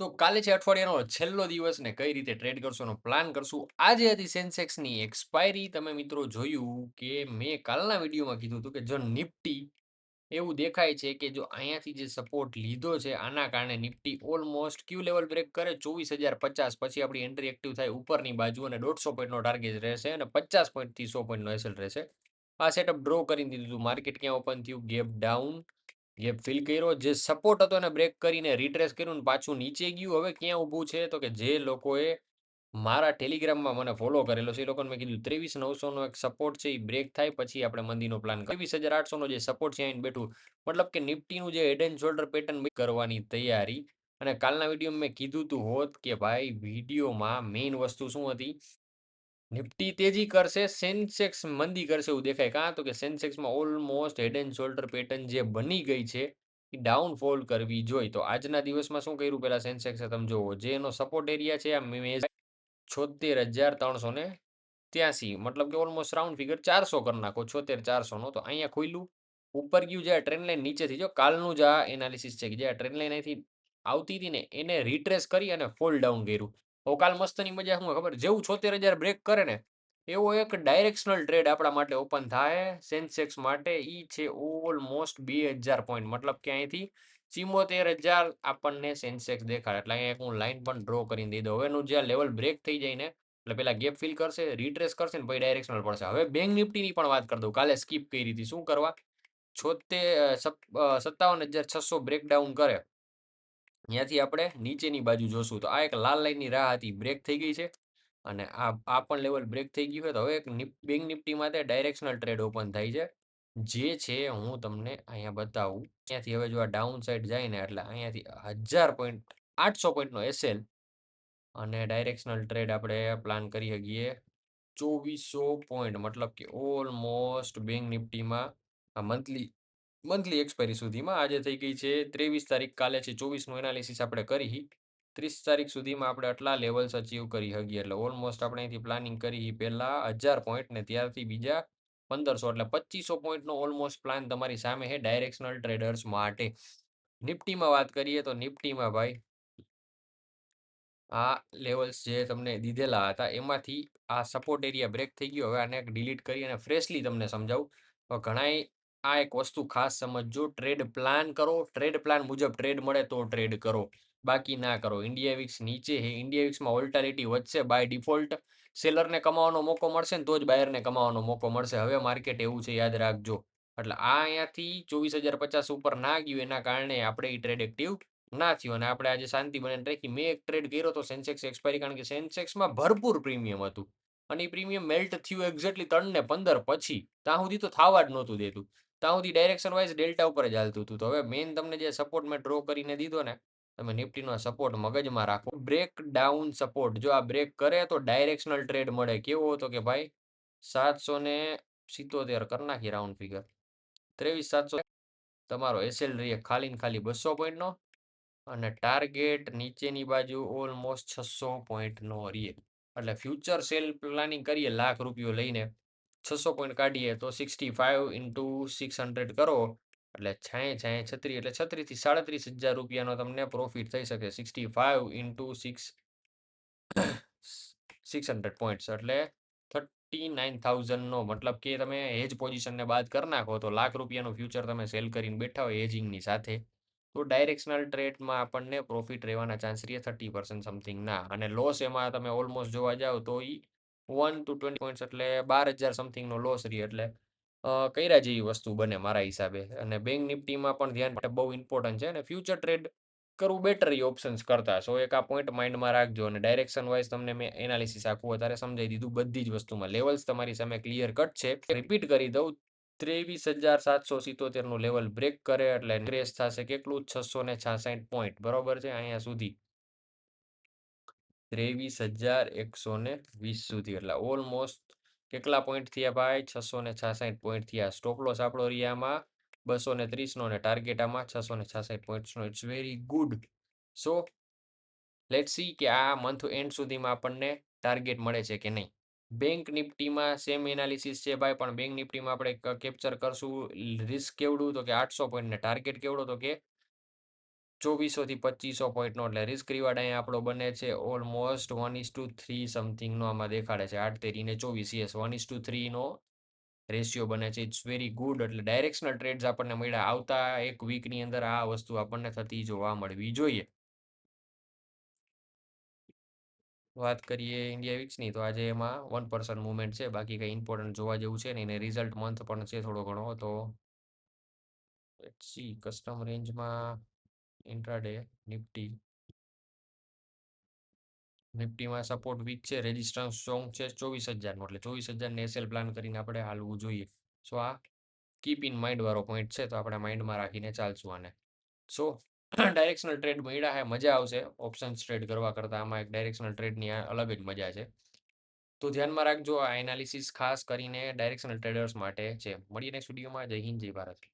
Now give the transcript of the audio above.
તો કાલે છે અઠવાડિયાનો છેલ્લો દિવસ ને કઈ રીતે ટ્રેડ કરશો એનો પ્લાન કરશું. આજે હતી સેન્સેક્સની એક્સપાયરી. તમે મિત્રો જોયું કે મેં કાલના વિડીયોમાં કીધું હતું કે જો નિફ્ટી એવું દેખાય છે કે જો અહીંયાથી જે સપોર્ટ લીધો છે આના કારણે નિફ્ટી ઓલમોસ્ટ ક્યુ લેવલ બ્રેક કરે 24,050 પછી આપણી એન્ટ્રી એક્ટિવ થાય ઉપરની બાજુ અને 150 પોઈન્ટનો ટાર્ગેટ રહેશે અને 50 પોઈન્ટથી 100 પોઈન્ટનો એસએલ રહેશે. આ સેટઅપ ડ્રો કરી દીધું હતું. માર્કેટ ક્યાં ઓપન થયું? ગેપ ડાઉન, ગેપ ફિલ કર્યો. જે સપોર્ટ હતો એને બ્રેક કરીને રિટ્રેસ કર્યું ને પાછું નીચે ગયું. હવે ક્યાં ઊભું છે? તો કે જે લોકોએ મારા ટેલિગ્રામમાં મને ફોલો કરેલો છે એ લોકોને મેં કીધું 23,900 નો એક સપોર્ટ છે એ બ્રેક થાય પછી આપણે મંદીનો પ્લાન 23,800 નો જે સપોર્ટ છે આવીને બેઠું. મતલબ કે નિફ્ટીનું જે હેડ એન્ડ શોલ્ડર પેટર્ન કરવાની તૈયારી. અને કાલના વિડીયોમાં મેં કીધું તું હોત કે ભાઈ વિડીયોમાં મેઇન વસ્તુ શું હતી? નિફ્ટી તેજી કરશે, સેન્સેક્સ મંદી કરશે એવું દેખાય. કાં તો કે સેન્સેક્સમાં almost head and shoulder pattern જે બની ગઈ છે એ ડાઉનફોલ કરવી જોઈએ. તો આજના દિવસમાં શું કર્યું પહેલા સેન્સેક્સે તમે જોવો જે એનો સપોર્ટ એરિયા છે આ મેં 76,383 મતલબ કે ઓલમોસ્ટ રાઉન્ડ ફિગર 400 કરી નાખો 76,400 નો. તો અહીંયા ખુલ્લું ઉપર ગયું જે ટ્રેન્ડ લાઈન નીચેથી જો કાલનું જ આ એનાલિસિસ છે કે જે આ ટ્રેન્ડ લાઈન અહીંથી આવતી હતી ને એને રિટ્રેસ કરી અને ફોલ ડાઉન કર્યું. તો કાલ મસ્તની મજા શું ખબર જેવું 76,000 બ્રેક કરે ને એવો એક ડાયરેક્શનલ ટ્રેડ આપણા માટે ઓપન થાય સેન્સેક્સ માટે ઈ છે ઓલમોસ્ટ 2,000 પોઈન્ટ મતલબ કે અહીંથી 74,000 આપણને સેન્સેક્સ દેખાડે. એટલે અહીંયા હું લાઈન પણ ડ્રો કરીને દઈ દઉં. હવેનું જે લેવલ બ્રેક થઈ જાય ને એટલે પેલા ગેપ ફિલ કરશે, રિટ્રેસ કરશે ને પછી ડાયરેક્શનલ પડશે. હવે બેંક નિફ્ટીની પણ વાત કરી દઉં. કાલે સ્કીપ કરી હતી. શું કરવા? 57,600 બ્રેકડાઉન કરે ત્યાંથી આપણે નીચેની બાજુ જોશું. તો આ એક લાલ લાઈનની રાહ હતી બ્રેક થઈ ગઈ છે અને આ પણ લેવલ બ્રેક થઈ ગયું છે. તો હવે એક બેંક નિફ્ટી માટે ડાયરેક્શનલ ટ્રેડ ઓપન થાય છે જે છે હું તમને અહીંયા બતાવું. ત્યાંથી હવે જો આ ડાઉન સાઈડ જાય ને એટલે અહીંયાથી 1000 પોઈન્ટ 800 પોઈન્ટનો એસએલ અને ડાયરેક્શનલ ટ્રેડ આપણે પ્લાન કરી શકીએ 2400 પોઈન્ટ મતલબ કે ઓલમોસ્ટ બેંક નિફ્ટીમાં આ મંથલી એક્સપાયરી સુધીમાં આજે થઈ ગઈ છે 23 તારીખ, કાલે છે 24નું એનાલિસિસ આપણે કરી 30 તારીખ સુધીમાં આપણે આટલા લેવલ્સ અચીવ કરી શકીએ. એટલે ઓલમોસ્ટ આપણે અહીંથી પ્લાનિંગ કરી પહેલા 1000 પોઈન્ટ ને ત્યારથી બીજા 1500 એટલે 2500 પોઈન્ટનો ઓલમોસ્ટ પ્લાન તમારી સામે છે ડાયરેક્શનલ ટ્રેડર્સ માટે. નિફ્ટીમાં વાત કરીએ તો નિફ્ટીમાં ભાઈ આ લેવલ્સ જે તમને દીધેલા હતા એમાંથી આ સપોર્ટ એરિયા બ્રેક થઈ ગયો. હવે આને ડિલીટ કરી અને ફ્રેશલી તમને સમજાવું. તો ઘણાય આ એક વસ્તુ ખાસ સમજજો. ટ્રેડ પ્લાન કરો, ટ્રેડ પ્લાન મુજબ ટ્રેડ મળે તો ટ્રેડ કરો, બાકી ના કરો. ઇન્ડિયા વિક્સ નીચે છે, ઇન્ડિયા વિક્સમાં વોલ્ટાલિટી વધશે બાય ડિફોલ્ટ. સેલરને કમાવાનો મોકો મળશે ને તો જ બાયરને કમાવાનો મોકો મળશે. હવે માર્કેટ એવું છે યાદ રાખજો. એટલે આ અહીંયાથી 24,050 ઉપર ના ગયું એના કારણે આપણે એ ટ્રેડ એક્ટિવ ના થયું અને આપણે આજે શાંતિ બનાવીને રાખી. મેં એક ટ્રેડ કર્યો તો સેન્સેક્સ એક્સપાયરી કારણ કે સેન્સેક્સમાં ભરપૂર પ્રીમિયમ હતું અને એ પ્રીમિયમ મેલ્ટ થયું એક્ઝેક્ટલી 3 ને 15 પછી. ત્યાં સુધી તો થવા જ નહોતું દેતું. ત્યાં સુધી ડાયરેક્શન વાઇઝ ડેલ્ટા ઉપર જ હાલતું હતું. તો હવે મેઇન તમને જે સપોર્ટ મેં ડ્રો કરીને દીધો ને તમે નિફ્ટીનો સપોર્ટ મગજમાં રાખો. બ્રેક ડાઉન સપોર્ટ જો આ બ્રેક કરે તો ડાયરેક્શનલ ટ્રેડ મળે. કેવો હતો કે ભાઈ 777 કરી નાખી રાઉન્ડ ફિગર 23,700 તમારો એસએલ રહીએ ખાલી ને ખાલી 200 પોઈન્ટનો અને ટાર્ગેટ નીચેની બાજુ ઓલમોસ્ટ 600 પોઈન્ટનો રહીએ. એટલે ફ્યુચર સેલ પ્લાનિંગ કરીએ ₹1,00,000 લઈને 600 પોઈન્ટ કાઢીએ તો 65 ઇન્ટુ 600 કરો એટલે છાંય છાંય 36 એટલે 36 થી ₹37,000 તમને પ્રોફિટ થઈ શકે. 65 ઇન્ટુ 600 પોઈન્ટ્સ એટલે 39,000 નો મતલબ કે તમે હેજ પોઝિશનને બાદ કરી નાખો તો ₹1,00,000 ફ્યુચર તમે સેલ કરીને બેઠા હોય હેજિંગની સાથે તો ડાયરેક્શનલ ટ્રેડમાં આપણને પ્રોફિટ રહેવાના ચાન્સ રહે 30% સમથિંગ ના અને લોસ એમાં તમે ઓલમોસ્ટ જોવા જાઓ તો એ 1 to 20 પોઈન્ટ્સ એટલે 12,000 સમથિંગનો લોસ રહે. એટલે કર્યા જેવી વસ્તુ બને મારા હિસાબે. અને બેંક નિફ્ટીમાં પણ ધ્યાન માટે બહુ ઇમ્પોર્ટન્ટ છે અને ફ્યુચર ટ્રેડ કરવું બેટર એ ઓપ્શન્સ કરતા. સો એક આ પોઈન્ટ માઇન્ડમાં રાખજો અને ડાયરેક્શન વાઇઝ તમને મેં એનાલિસિસ આખું વધારે સમજાવી દીધું બધી જ વસ્તુમાં. લેવલ્સ તમારી સામે ક્લિયર કટ છે. રિપીટ કરી દઉં 23,777 નું લેવલ બ્રેક કરે એટલે ક્રેશ થશે કેટલું 666 પોઈન્ટ બરોબર છે અહીંયા સુધી 23,120 સુધી એટલે ઓલમોસ્ટ કેટલા પોઈન્ટ થયા ભાઈ 666 પોઈન્ટ થયા. સ્ટોપ લોસ આપણો એરિયામાં 230 નો અને ટાર્ગેટ આમાં 666 પોઈન્ટ્સનો. It's very good. So let see કે આ મંથ એન્ડ સુધીમાં આપણને ટાર્ગેટ મળે છે કે નહીં. બેંક નિફ્ટીમાં સેમ એનાલિસિસ છે ભાઈ પણ બેંક નિફ્ટીમાં આપણે કેપ્ચર કરશું રિસ્ક કેવડું તો કે 800 પોઈન્ટ ને ટાર્ગેટ કેવડો તો કે 2400 થી 2500 પોઈન્ટનો એટલે રિસ્ક રિવાર્ડ અહીંયા આપણો બને છે ઓલમોસ્ટ 1:3 સમથિંગનો આમાં દેખાડે છે. 8 તેરી ને 24 યસ 1:3 નો રેશિયો બને છે. It's very good. એટલે ડાયરેક્શનલ ટ્રેડ્સ આપણને મળ્યા. આવતા એક વીકની અંદર આ વસ્તુ આપણને થતી જોવા મળવી જોઈએ. વાત કરીએ ઇન્ડિયા વીક્સની તો આજે એમાં 1% મૂવમેન્ટ છે. બાકી કંઈ ઇમ્પોર્ટન્ટ જોવા જેવું છે નહીં. ને રિઝલ્ટ મંથ પણ છે થોડો ઘણો. તો લેટ્સ સી કસ્ટમ રેન્જમાં ઇન્ટ્રાડે નિફ્ટી નિફ્ટીમાં સપોર્ટ વીક છે. રેઝિસ્ટન્સ સ્ટ્રોંગ છે 24,000 નો. એટલે 24,000 ને એસએલ પ્લાન કરીને આપણે હાલવું જોઈએ. સો આ કીપ ઇન માઇન્ડ વાળો પોઈન્ટ છે. તો આપણે માઇન્ડમાં રાખીને ચાલશું આને. સો ડાયરેક્શનલ ટ્રેડ મળ્યા હે, મજા આવશે ઓપ્શન્સ ટ્રેડ કરવા કરતાં. આમાં એક ડાયરેક્શનલ ટ્રેડની અલગ જ મજા છે. તો ધ્યાનમાં રાખજો, આ એનાલિસિસ ખાસ કરીને ડાયરેક્શનલ ટ્રેડર્સ માટે છે. મળીએ નેક્સ્ટ વિડીયોમાં. જય હિન્દ, જય ભારત.